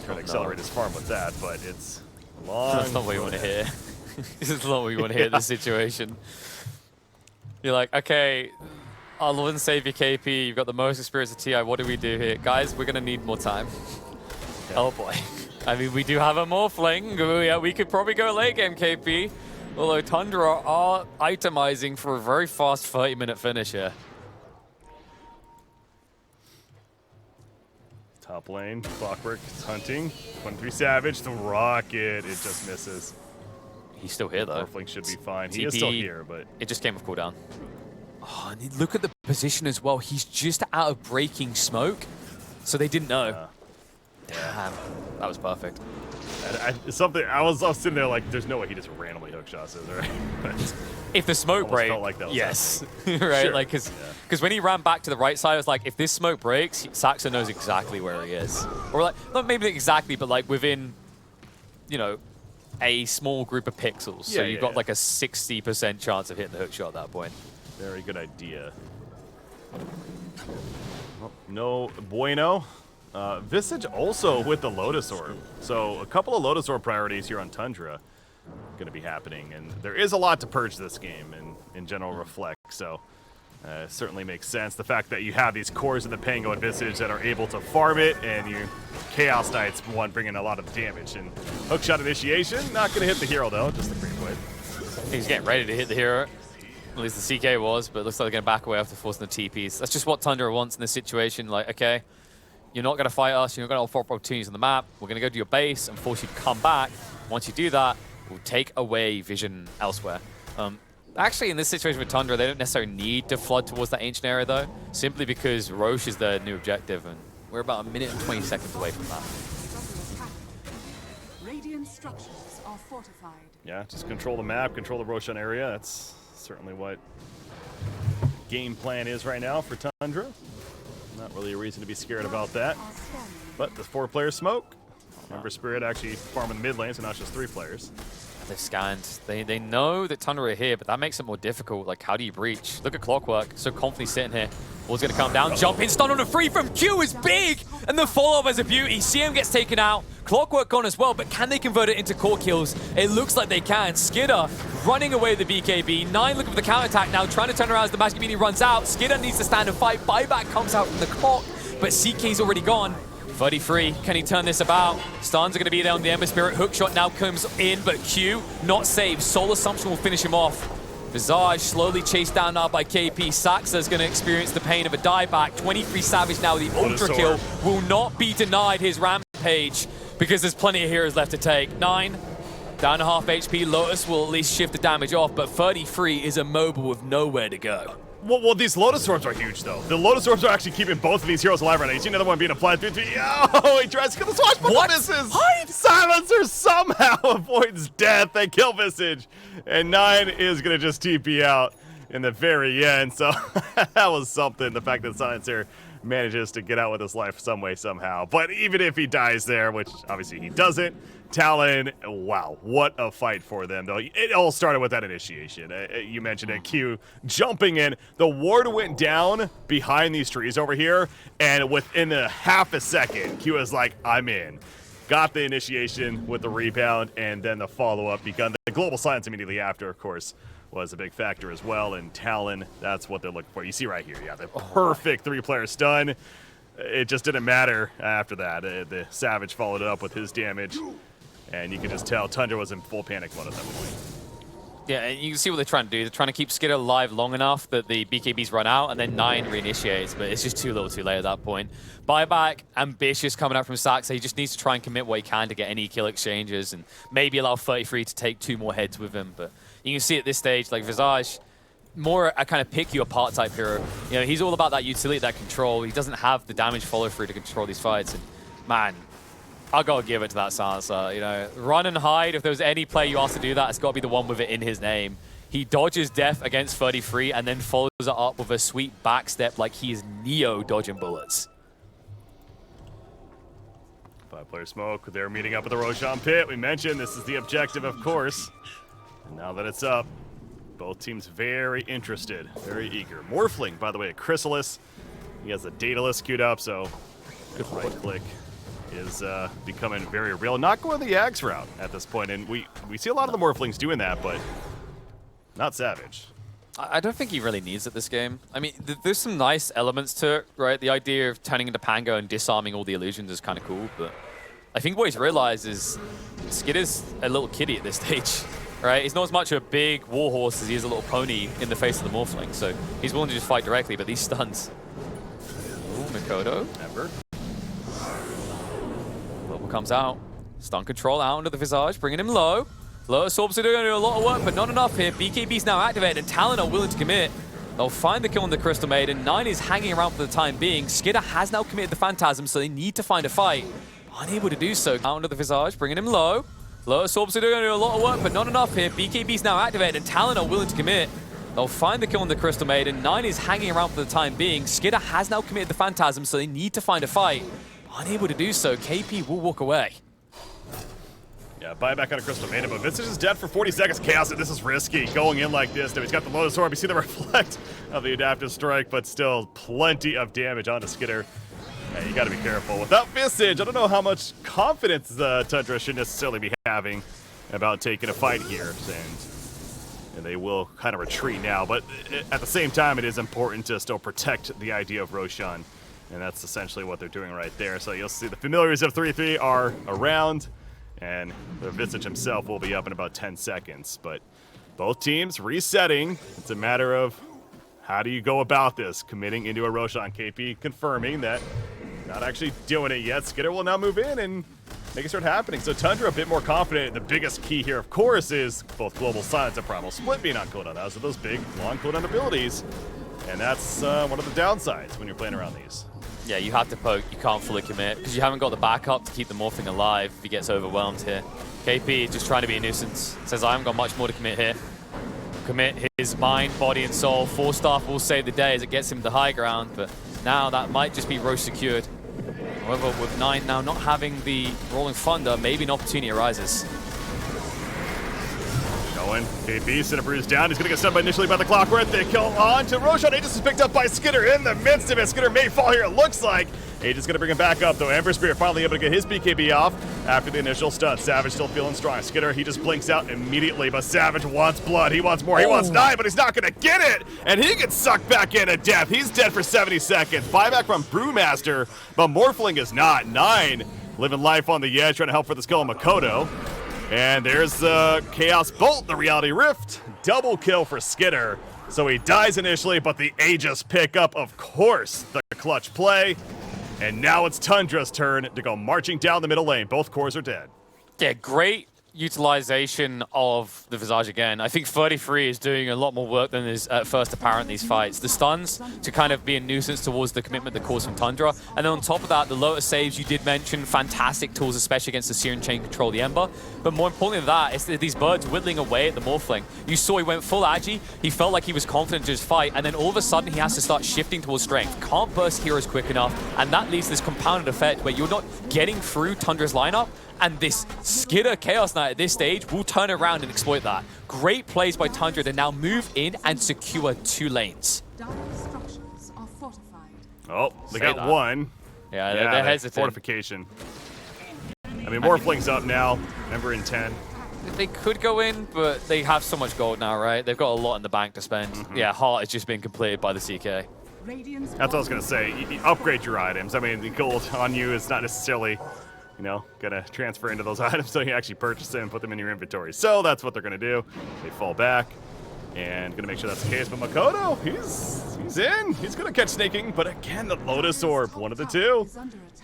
Trying to accelerate his farm with that, but it's long. That's not what you want to hear. This is not what you want to hear in this situation. You're like, okay, our Lord and Savior KP, you've got the most experience of TI. What do we do here? Guys, we're going to need more time. Yeah. Oh, boy. I mean, we do have a Morphling. Yeah, we could probably go late game KP. Although Tundra are itemizing for a very fast 30-minute finish here. Top lane, Clockwork is hunting. 23 Savage, the rocket, it just misses. He's still here, though. Morphling should be fine. TP, he is still here, but... It just came with cooldown. Oh, and look at the position as well. He's just out of breaking smoke, so they didn't know. Damn, that was perfect. And I was sitting there like, there's no way he just randomly hook shots it, right? But if the smoke breaks, like yes, right? Sure. Like, because when he ran back to the right side, I was like, if this smoke breaks, Saxo knows exactly where he is, or like, not maybe exactly, but like within, you know, a small group of pixels. So you've got like a 60% chance of hitting the hook shot at that point. Very good idea. Well, no bueno. Visage also with the Lotus Orb. So a couple of Lotus Orb priorities here on Tundra going to be happening. And there is a lot to purge this game and in general reflect. So certainly makes sense. The fact that you have these cores in the Pango and Visage that are able to farm it, and you Chaos Knight's one bringing a lot of the damage. And hookshot initiation, not going to hit the hero though, just the creep wave. He's getting ready to hit the hero. At least the CK was, but it looks like they're going to back away after forcing the TPs. That's just what Tundra wants in this situation. Like, okay, you're not going to fight us. You're not going to offer opportunities on the map. We're going to go to your base and force you to come back. Once you do that, we'll take away vision elsewhere. Actually, in this situation with Tundra, they don't necessarily need to flood towards that ancient area, though, simply because Roche is their new objective, and we're about 1 minute and 20 seconds away from that. Radiant structures are fortified. Yeah, just control the map, control the Roshan area. That's certainly what game plan is right now for Tundra. Not really a reason to be scared about that. But the 4-player smoke. Remember, Spirit actually farming the mid lane, so not just 3 players. They've scanned. They know that Tundra are here, but that makes it more difficult. Like, how do you breach? Look at Clockwork. So confidently sitting here. Ball's going to come down. Jump in. Stun on a free from Q is big. And the follow-up is a beauty. CM gets taken out. Clockwork gone as well, but can they convert it into core kills? It looks like they can. Skidder running away with the BKB. 9 looking for the counterattack now, trying to turn around as the Magic Mini runs out. Skidder needs to stand and fight. Buyback comes out from the clock, but CK's already gone. 33, can he turn this about? Stuns are going to be there on the Ember Spirit. Hookshot now comes in, but Q not saved. Soul Assumption will finish him off. Visage slowly chased down now by KP. Saxa's going to experience the pain of a dieback. 23 Savage now with the Ultra Kill. Will not be denied his rampage because there's plenty of heroes left to take. 9, down to half HP. Lotus will at least shift the damage off, but 33 is immobile with nowhere to go. Well, these Lotus Orbs are huge, though. The Lotus Orbs are actually keeping both of these heroes alive right now. You see another one being applied. Oh, he tries to kill the Swash, but what? Misses. Silencer somehow avoids death. They kill Visage. And 9 is going to just TP out in the very end. So that was something. The fact that Silencer manages to get out with his life some way, somehow. But even if he dies there, which obviously he doesn't, Talon, wow, what a fight for them, though. It all started with that initiation. You mentioned it, Q jumping in. The ward went down behind these trees over here, and within a half a second, Q was like, I'm in. Got the initiation with the rebound, and then the follow-up begun. The global silence immediately after, of course, was a big factor as well, and Talon, that's what they're looking for. You see right here, yeah, the perfect three-player stun. It just didn't matter after that. The Savage followed it up with his damage, and you can just tell Tundra was in full panic mode at that point. Yeah, and you can see what they're trying to do. They're trying to keep Skidder alive long enough that the BKBs run out, and then 9 reinitiates, but it's just too little too late at that point. Buyback, ambitious coming out from Sax. He just needs to try and commit what he can to get any kill exchanges, and maybe allow 33 to take 2 more heads with him. But you can see at this stage, like Visage, more a kind of pick you apart type hero. You know, he's all about that utility, that control. He doesn't have the damage follow through to control these fights, and man, I gotta give it to that Silencer. You know, run and hide. If there was any player you asked to do that, it's gotta be the one with it in his name. He dodges death against 33 and then follows it up with a sweet backstep like he is Neo dodging bullets. 5-player smoke. They're meeting up at the Roshan pit. We mentioned this is the objective, of course. And now that it's up, both teams very interested, very eager. Morphling, by the way, Chrysalis. He has the Daedalus queued up, so good right click is becoming very real. Not going the Yags route at this point, and we see a lot of the Morphlings doing that, but not Savage. I don't think he really needs it this game. I mean, there's some nice elements to it, right? The idea of turning into Pango and disarming all the illusions is kind of cool, but I think what he's realized is Skidder's a little kiddie at this stage, right? He's not as much a big warhorse as he is a little pony in the face of the Morphling, so he's willing to just fight directly, but these stuns. Ooh, Mikoto. Ember. Global comes out. Stun control out under the Visage, bringing him low. Lotus Orbs are doing a lot of work, but not enough here. BKB's now activated, and Talon are willing to commit. They'll find the kill on the Crystal Maiden. 9 is hanging around for the time being. Skidder has now committed the Phantasm, so they need to find a fight. Unable to do so. Out under the Visage, bringing him low. Lotus Orbs are doing a lot of work, but not enough here. BKB's now activated, and Talon are willing to commit. They'll find the kill on the Crystal Maiden. 9 is hanging around for the time being. Skidder has now committed the Phantasm, so they need to find a fight. Unable to do so, KP will walk away. Yeah, buyback on a Crystal Maiden, but Vincent is dead for 40 seconds. Chaos, this is risky, going in like this. Now he's got the Lotus Orb, you see the reflect of the Adaptive Strike, but still plenty of damage onto Skidder. Yeah, you gotta be careful. Without Visage, I don't know how much confidence Tundra should necessarily be having about taking a fight here, and they will kind of retreat now, but at the same time, it is important to still protect the idea of Roshan, and that's essentially what they're doing right there. So you'll see the familiars of 3-3 are around, and the Visage himself will be up in about 10 seconds. But both teams resetting. It's a matter of how do you go about this? Committing into a Roshan. KP confirming that not actually doing it yet. Skidder will now move in and make it start happening. So Tundra a bit more confident. The biggest key here, of course, is both Global Silence and Primal Split being on cooldown. Those are those big, long cooldown abilities. And that's one of the downsides when you're playing around these. Yeah, you have to poke. You can't fully commit because you haven't got the backup to keep the Morphling alive if he gets overwhelmed here. KP just trying to be a nuisance. Says, I haven't got much more to commit here. Commit his mind, body, and soul. 4-staff will save the day as it gets him to high ground, but now that might just be Roche secured. However, with 9 now not having the Rolling Thunder, maybe an opportunity arises. Going, KP, Cinnabrew's down. He's going to get stunned initially by the Clockwork. They kill on to Roshan. Aegis is picked up by Skidder in the midst of it. Skidder may fall here, it looks like. Aegis going to bring him back up, though. Ember Spirit finally able to get his BKB off after the initial stun. Savage still feeling strong. Skidder, he just blinks out immediately, but Savage wants blood. He wants more. He wants 9, but he's not going to get it. And he gets sucked back into death. He's dead for 70 seconds. Buyback from Brewmaster, but Morphling is not. 9 living life on the edge, trying to help for the skill of Makoto. And there's the Chaos Bolt, the Reality Rift. Double kill for Skidder. So he dies initially, but the Aegis pick up, of course, the clutch play. And now it's Tundra's turn to go marching down the middle lane. Both cores are dead. Yeah, great utilization of the Visage again. I think 33 is doing a lot more work than is at first apparent in these fights. The stuns to kind of be a nuisance towards the commitment that calls from Tundra. And then on top of that, the Lotus saves you did mention, fantastic tools, especially against the Searing Chain control the Ember. But more importantly than that, it's these birds whittling away at the Morphling. You saw he went full agi, he felt like he was confident to just fight, and then all of a sudden he has to start shifting towards strength. Can't burst heroes quick enough, and that leads to this compounded effect where you're not getting through Tundra's lineup, and this Skitter Chaos Knight at this stage will turn around and exploit that. Great plays by Tundra to now move in and secure 2 lanes. Dire structures are fortified. Oh, they Say got that. one. Yeah, Yeah, they're hesitant. fortification. I mean, Morphling's up now. Remember in 10. They could go in, but they have so much gold now, right? They've got a lot in the bank to spend. Yeah, Heart is just being completed by the CK. Radiant's That's what I was going to say. You upgrade your items. I mean, the gold on you is not necessarily, you know, going to transfer into those items until you actually purchase them and put them in your inventory. So that's what they're going to do. They fall back and going to make sure that's the case. But Makoto, he's in. He's going to catch snaking. But again, the Lotus Orb, one of the two.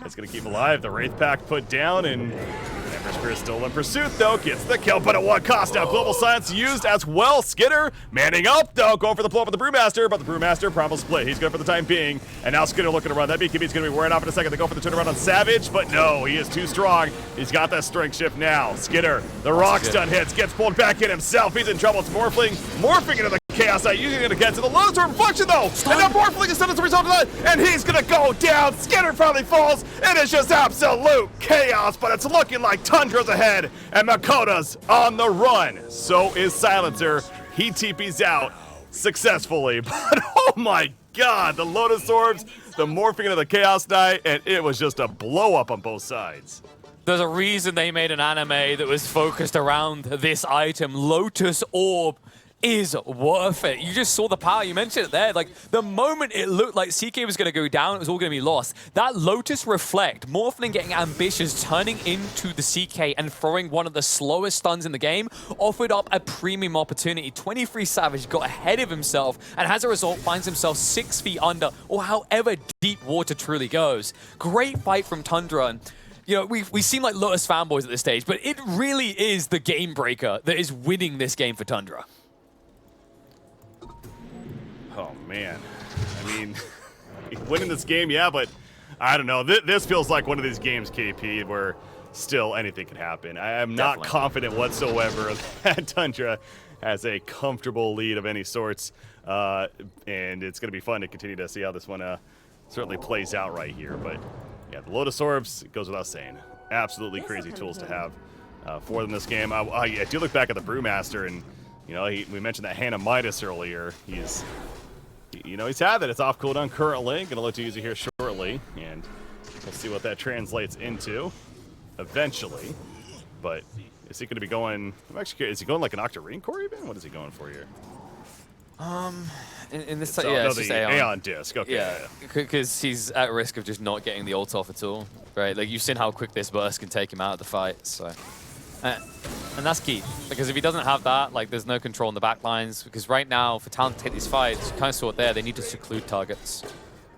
It's going to keep him alive. The Wraith Pact put down, and Ember Spirit still in pursuit, though. Gets the kill, but at what cost? Now Global Silence used as well. Skitter manning up, though, going for the pull up of the Brewmaster, but the Brewmaster probably split. He's good for the time being, and now Skitter looking to run. That BKB's going to be wearing off in a second. They go for the turnaround on Savage, but no, he is too strong. He's got that strength shift now. Skitter, the rock stun hits, gets pulled back in himself. He's in trouble. It's morphing into the Chaos Knight, using it against the Lotus Orb reflection, though, and now Morphling is stunned as a result of that, and he's going to go down. Skitter finally falls. It is just absolute chaos, but it's looking like Tundra's ahead, and Makoto's on the run. So is Silencer. He TP's out successfully, but oh my god, the Lotus Orbs, the morphing into the Chaos Knight, and it was just a blow up on both sides. There's a reason they made an anime that was focused around this item. Lotus Orb is worth it. You just saw the power. You mentioned it there. Like, the moment it looked like CK was going to go down, it was all going to be lost. That Lotus Reflect, Morphling getting ambitious, turning into the CK and throwing one of the slowest stuns in the game, offered up a premium opportunity. 23 Savage got ahead of himself, and as a result, finds himself 6 feet under, or however deep water truly goes. Great fight from Tundra. And you know, we seem like Lotus fanboys at this stage, but it really is the game breaker that is winning this game for Tundra. Oh, man. I mean, winning this game, yeah, but I don't know. This feels like one of these games, KP, where still anything can happen. I am not confident whatsoever that Tundra has a comfortable lead of any sorts, and it's going to be fun to continue to see how this one certainly plays out right here. But, yeah, the Lotus Orbs, it goes without saying, absolutely crazy tools to have for them this game. I do look back at the Brewmaster, and, you know, we mentioned that Hannah Midas earlier. He's had that. It's off cooldown currently. Going to look to use it here shortly, and we'll see what that translates into eventually. But is he going to be going? I'm actually curious. Is he going like an Octarine core even? What is he going for here? In this, Yeah, it's the just Aeon. Aeon disc. Okay. Yeah, because he's at risk of just not getting the ult off at all, right? Like, you've seen how quick this burst can take him out of the fight, so. And that's key, because if he doesn't have that, like, there's no control in the back lines. Because right now, for Talon to take these fights, you kind of saw it there, they need to seclude targets.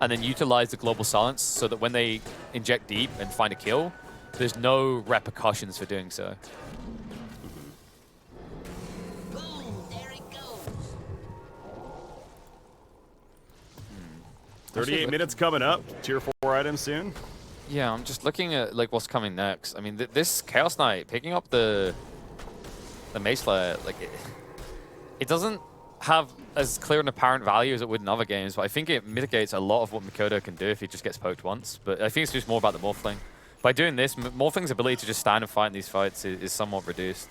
And then utilize the global silence so that when they inject deep and find a kill, there's no repercussions for doing so. Boom, there it goes. 38 minutes coming up. Tier 4 items soon. Yeah, I'm just looking at like what's coming next. I mean, this Chaos Knight picking up the Mace Flare, like it doesn't have as clear and apparent value as it would in other games, but I think it mitigates a lot of what Makoto can do if he just gets poked once. But I think it's just more about the Morphling. By doing this, Morphling's ability to just stand and fight in these fights is somewhat reduced.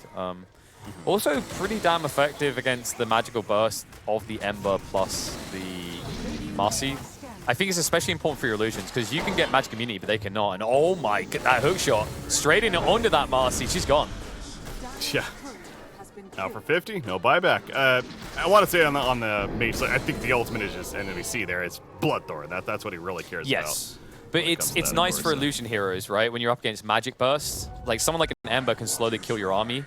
Also, pretty damn effective against the magical burst of the Ember plus the Marcy. I think it's especially important for your illusions, because you can get magic immunity, but they cannot. And oh my god, that hook shot straight in onto that Marcy. She's gone. Yeah. Now for 50, no buyback. I want to say on the Mage, I think the ultimate is just NWC there. It's Bloodthorn. That's what he really cares about. Yes. But it's nice for illusion heroes, right? When you're up against magic bursts, like someone like an Ember can slowly kill your army,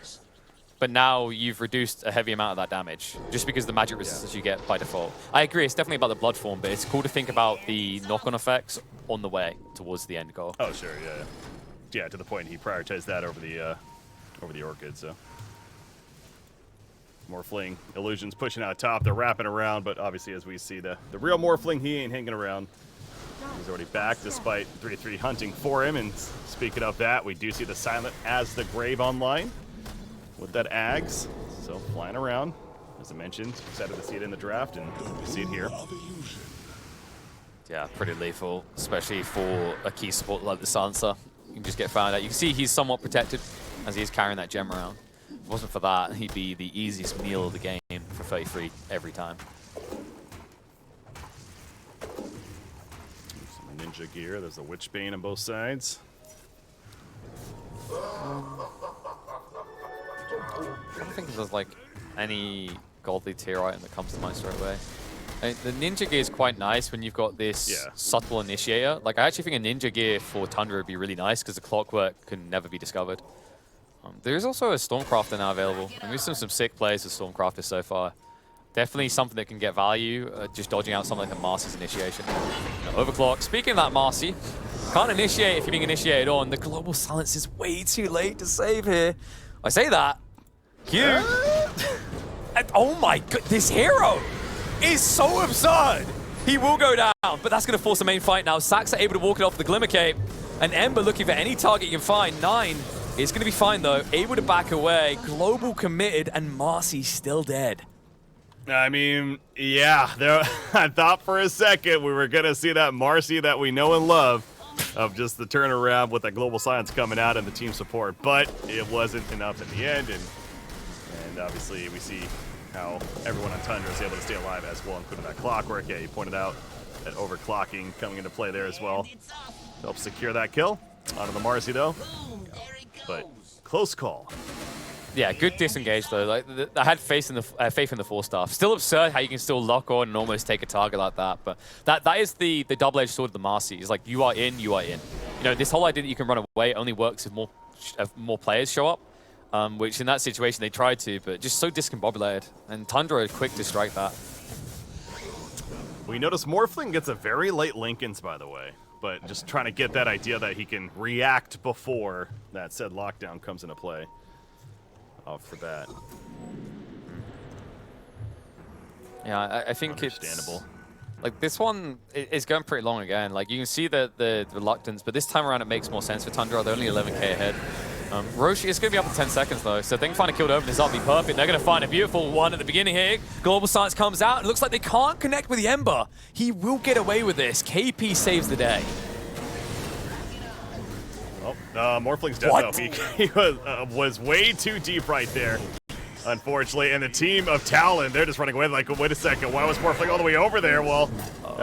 but now you've reduced a heavy amount of that damage just because the magic resistance you get by default. I agree, it's definitely about the blood form, but it's cool to think about the knock-on effects on the way towards the end goal. Oh, sure, yeah. Yeah, to the point he prioritized that over over the Orchid, so. Morphling Illusions pushing out top. They're wrapping around, but obviously as we see the real Morphling, he ain't hanging around. He's already back despite 3-3 hunting for him. And speaking of that, we do see the Silent as the Grave online with that Ags. So flying around, as I mentioned, excited to see it in the draft, and we see it here. Yeah, pretty lethal, especially for a key support like the Silencer. You can just get found out. You can see he's somewhat protected as he's carrying that gem around. If it wasn't for that, he'd be the easiest meal of the game for 33 every time. Some ninja gear. There's a Witchbane on both sides. I don't think there's like any godly tier item that comes to mind straight away. The ninja gear is quite nice when you've got this subtle initiator. Like, I actually think a ninja gear for Tundra would be really nice because the clockwork can never be discovered. There is also a Stormcrafter now available, and we've seen some sick plays with Stormcrafter so far. Definitely something that can get value, just dodging out something like a Marcy's initiation. Overclock. Speaking of that Marcy, can't initiate if you're being initiated on. The Global Silence is way too late to save here. I say that. Q. And, oh my god, this hero is so absurd. He will go down, but that's going to force a main fight now. Sax are able to walk it off the Glimmer Cape, and Ember looking for any target you can find. 9 is going to be fine though, able to back away. Global committed, and Marcy's still dead. I mean, yeah, I thought for a second we were going to see that Marcy that we know and love of just the turnaround with that Global Silence coming out and the team support, but it wasn't enough in the end, and obviously we see how everyone on Tundra is able to stay alive as well, including that clockwork. Yeah, you pointed out that overclocking coming into play there as well. Helps secure that kill. Onto the Marcy though, but close call. Yeah, good disengage though. Like, I had faith in the 4-star. Still absurd how you can still lock on and almost take a target like that, but that is the double-edged sword of the Marcy. It's like, you are in, you are in. You know, this whole idea that you can run away only works if more players show up, which in that situation they tried to, but just so discombobulated. And Tundra is quick to strike that. We notice Morphling gets a very late Linken's, by the way, but just trying to get that idea that he can react before that said lockdown comes into play. Off the bat. Yeah, I think understandable. Like, this one is going pretty long again. Like, you can see the reluctance, but this time around it makes more sense for Tundra. They're only 11k ahead. Roshi is going to be up in 10 seconds, though, so if they can find a kill to open this up, be perfect. They're going to find a beautiful one at the beginning here. Global Silence comes out, and it looks like they can't connect with the Ember. He will get away with this. KP saves the day. Oh, Morphling's dead though. He was way too deep right there, unfortunately. And the team of Talon, they're just running away like, wait a second, why was Morphling all the way over there? Well,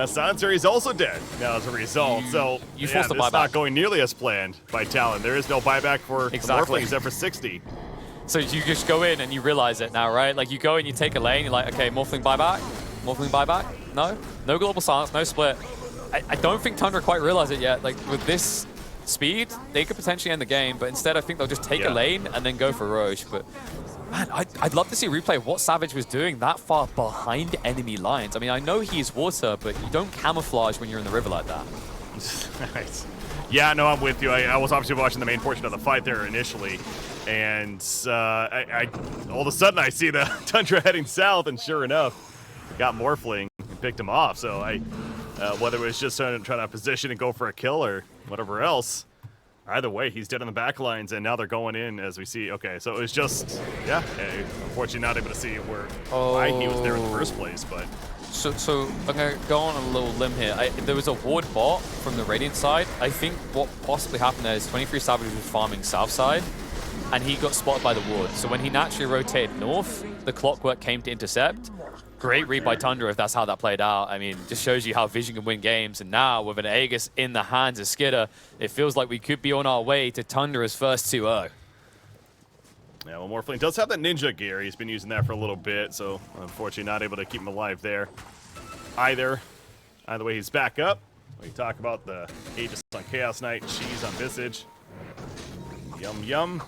Silencer is also dead now as a result. So you forced the buyback. It's not going nearly as planned by Talon. There is no buyback for Morphling except for 60. So you just go in and you realize it now, right? Like, you go and you take a lane, you're like, okay, Morphling buyback? Morphling buyback? No? No Global Silence, no split. I don't think Tundra quite realize it yet. Like, with this speed, they could potentially end the game, but instead I think they'll just take a lane and then go for Roche. But man, I'd love to see a replay of what Savage was doing that far behind enemy lines. I mean, I know he's water, but you don't camouflage when you're in the river like that. Nice. Yeah, no, I'm with you. I was obviously watching the main portion of the fight there initially, and I all of a sudden I see the Tundra heading south, and sure enough, got Morphling and picked him off. So whether it was just trying to position and go for a kill or whatever else, either way, he's dead on the back lines, and now they're going in as we see. Okay, so it was just, unfortunately not able to see why he was there in the first place, but. So I'm going to go on a little limb here. There was a ward bot from the Radiant side. I think what possibly happened there is 23 Savage was farming south side, and he got spotted by the ward. So when he naturally rotated north, the clockwork came to intercept. Great read by Tundra if that's how that played out. I mean, just shows you how Vision can win games. And now with an Aegis in the hands of Skidder, it feels like we could be on our way to Tundra's first 2-0. Yeah, well, Morphling does have that ninja gear. He's been using that for a little bit, so unfortunately not able to keep him alive there either. Either way, he's back up. We talk about the Aegis on Chaos Knight, cheese on Visage. Yum, yum.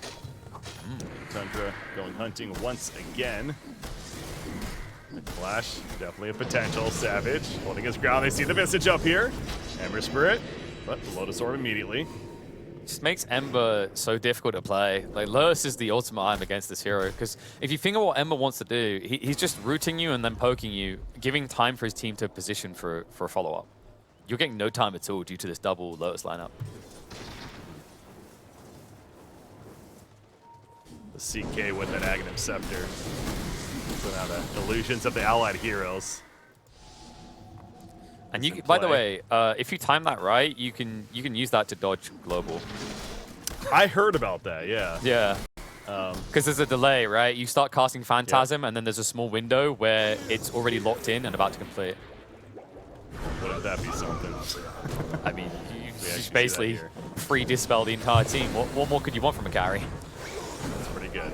Tundra going hunting once again. Flash, definitely a potential. Savage holding his ground. They see the Visage up here. Ember Spirit, but the Lotus Orb immediately. just makes Ember so difficult to play. Like, Lurrus is the ultimate item against this hero, because if you think of what Ember wants to do, he's just rooting you and then poking you, giving time for his team to position for a follow-up. You're getting no time at all due to this double Lurrus lineup. The CK with that Aghanim Scepter. So now the illusions of the allied heroes. And you, by the way, if you time that right, you can use that to dodge global. I heard about that, yeah. Yeah. Because there's a delay, right? You start casting Phantasm, and then there's a small window where it's already locked in and about to complete. Wouldn't that be something? I mean, you just basically free dispel the entire team. What more could you want from a carry? That's pretty good.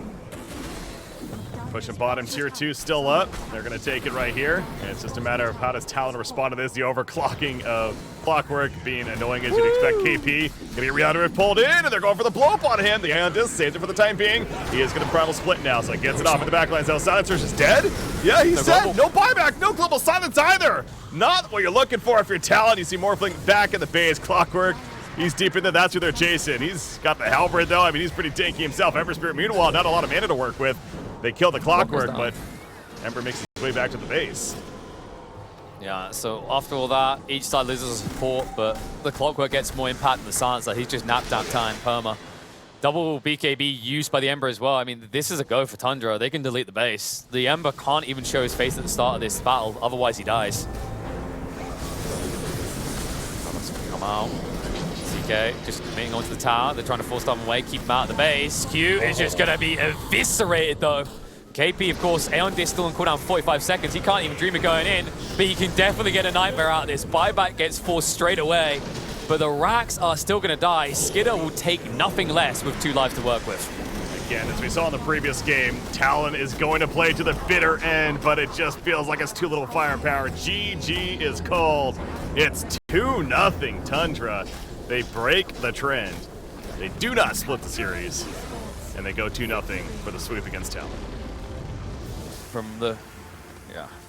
Pushing bottom tier 2 still up. They're going to take it right here. And it's just a matter of how does Talon respond to this. The overclocking of Clockwork being annoying as you'd expect. KP going to be Rihanna pulled in, and they're going for the blow up on him. The Ion Disc saves it for the time being. He is going to Primal Split now, so he gets it off in the backlines. Now Silencer's is dead. Yeah, he's dead. No buyback, no global silence either. Not what you're looking for if you're Talon. You see Morphling back in the base. Clockwork, he's deep in there. That's who they're chasing. He's got the Halberd, though. I mean, he's pretty tanky himself. Ember Spirit, meanwhile, not a lot of mana to work with. They kill the Clockwork, but Ember makes his way back to the base. Yeah, so after all that, each side loses support, but the Clockwork gets more impact than the Silencer. He's just napped that time, perma. Double BKB used by the Ember as well. I mean, this is a go for Tundra. They can delete the base. The Ember can't even show his face at the start of this battle, otherwise he dies. Come out. CK just committing onto the tower. They're trying to force them away, keep him out of the base. Q is just going to be eviscerated, though. KP, of course, Aeon Disc still on cooldown 45 seconds. He can't even dream of going in, but he can definitely get a Nightmare out of this. Buyback gets forced straight away, but the Racks are still going to die. Skidder will take nothing less with 2 lives to work with. Again, as we saw in the previous game, Talon is going to play to the bitter end, but it just feels like it's too little firepower. GG is called. It's 2-0 Tundra. They break the trend. They do not split the series, and they go 2-0 for the sweep against Talon. From the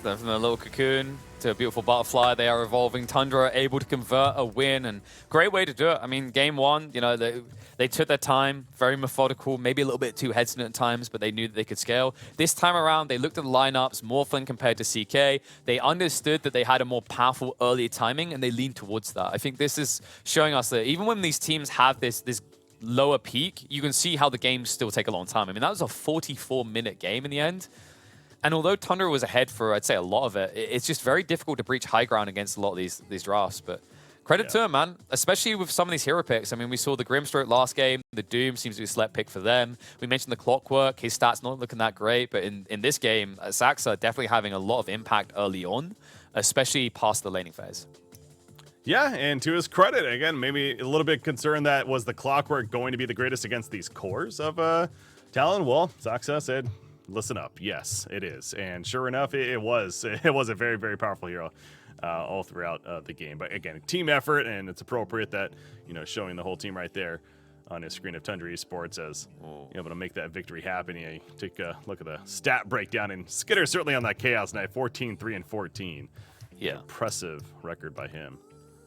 little cocoon to a beautiful butterfly, they are evolving. Tundra able to convert a win, and great way to do it. I mean, game 1, you know, they took their time, very methodical, maybe a little bit too hesitant at times, but they knew that they could scale. This time around, they looked at the lineups, Morphling compared to CK. They understood that they had a more powerful earlier timing, and they leaned towards that. I think this is showing us that even when these teams have this lower peak, you can see how the games still take a long time. I mean, that was a 44-minute game in the end. And although Tundra was ahead for, I'd say, a lot of it, it's just very difficult to breach high ground against a lot of these drafts. But credit to him, man, especially with some of these hero picks. I mean, we saw the Grimstroke last game. The Doom seems to be a select pick for them. We mentioned the Clockwork. His stats not looking that great. But in this game, Saxa definitely having a lot of impact early on, especially past the laning phase. Yeah, and to his credit, again, maybe a little bit concerned that was the Clockwork going to be the greatest against these cores of Talon. Well, Saxa said, listen up. Yes, it is. And sure enough, it was. It was a very, very powerful hero all throughout the game. But again, team effort, and it's appropriate that, you know, showing the whole team right there on his screen of Tundra Esports as able to make that victory happen. You take a look at the stat breakdown, and Skidder certainly on that Chaos Night, 14-3-14. Yeah. Impressive record by him.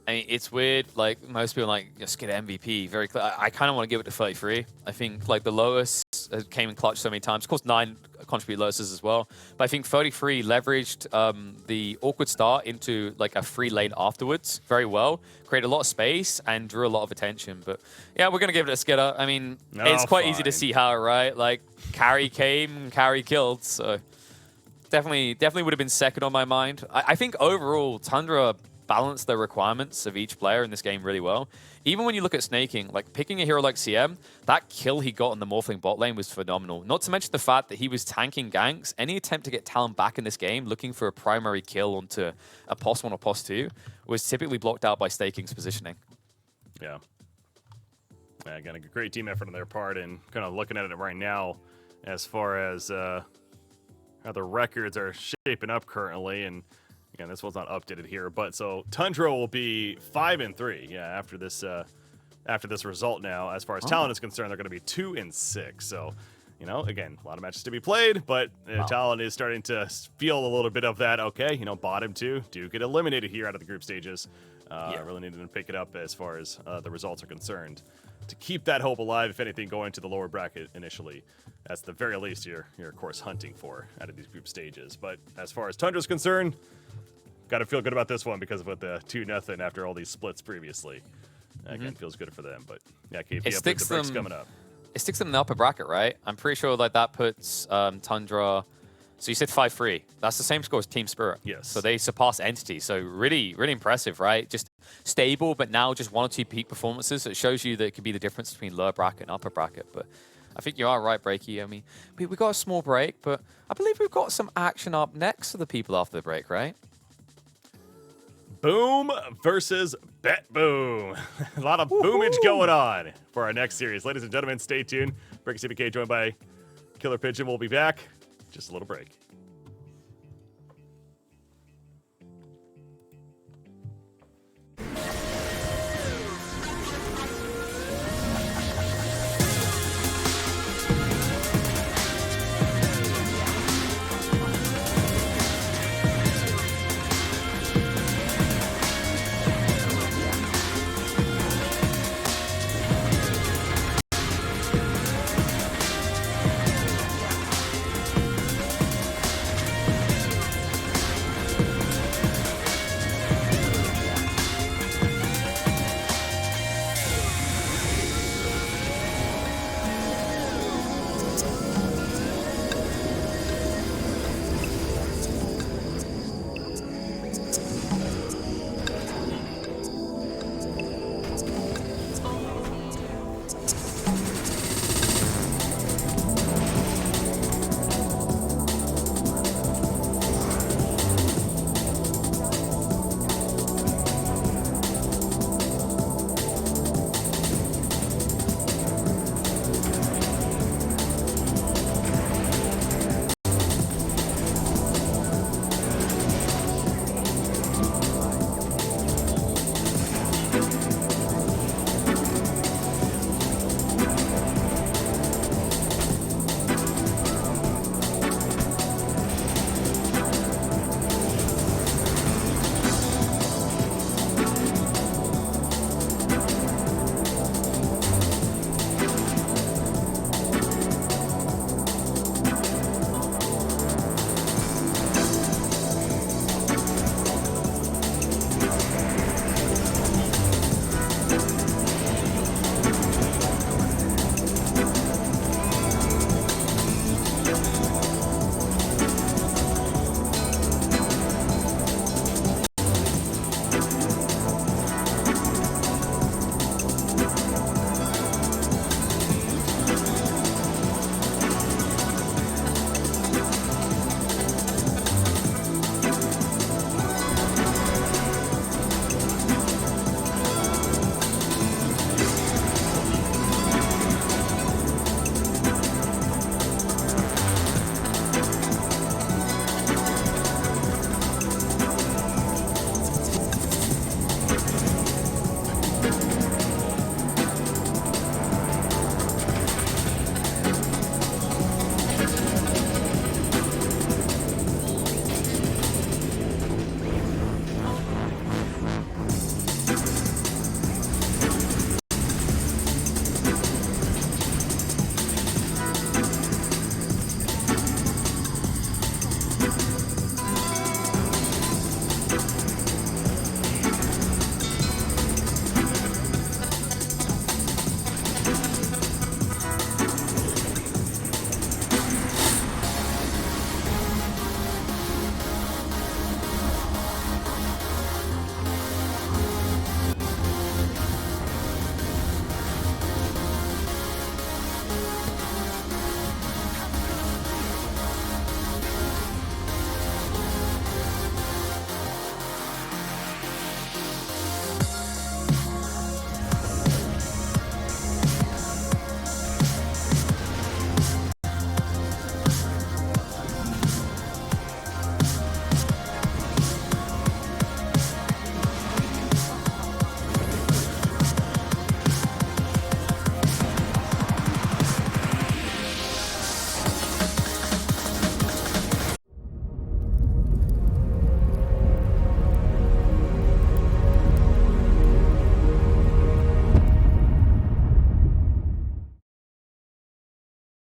I mean, it's weird. Like, most people are like, just get MVP. Very clear. I kind of want to give it to 33. I think, like, the lowest came in clutch so many times. Of course, 9 contribute losses as well. But I think 33 leveraged the awkward start into, like, a free lane afterwards very well. Created a lot of space and drew a lot of attention. But, yeah, we're going to give it to Skidder. I mean, it's quite easy to see how, right? Like, carry came, carry killed. So, definitely would have been second on my mind. I think, overall, Tundra balance the requirements of each player in this game really well. Even when you look at snaking, like picking a hero like CM, that kill he got in the Morphling bot lane was phenomenal. Not to mention the fact that he was tanking ganks. Any attempt to get Talon back in this game, looking for a primary kill onto a POS 1 or POS 2, was typically blocked out by Staking's positioning. Yeah. Again, a great team effort on their part, and kind of looking at it right now as far as how the records are shaping up currently, and again, this one's not updated here, but so Tundra will be 5-3. Yeah, after this result now, as far as Talon is concerned, they're going to be 2-6. So, You know, again, a lot of matches to be played, but Talon is starting to feel a little bit of that. Okay, you know, bottom two do get eliminated here out of the group stages. Really needed to pick it up as far as the results are concerned to keep that hope alive. If anything, going to the lower bracket initially, that's the very least you're of course hunting for out of these group stages. But as far as Tundra's concerned, got to feel good about this one because of what the 2-0 after all these splits previously. Again, feels good for them. But yeah, KP up with the breaks coming up. It sticks them in the upper bracket, right? I'm pretty sure like that puts Tundra. So you said 5-3. That's the same score as Team Spirit. Yes. So they surpass Entity. So really, really impressive, right? Just stable, but now just 1 or 2 peak performances. It shows you that it could be the difference between lower bracket and upper bracket. But I think you are right, Breaky. I mean, we got a small break, but I believe we've got some action up next for the people after the break, right? Boom versus BetBoom. A lot of boomage going on for our next series. Ladies and gentlemen, stay tuned. Breaky CBK joined by Killer Pigeon. We'll be back. Just a little break.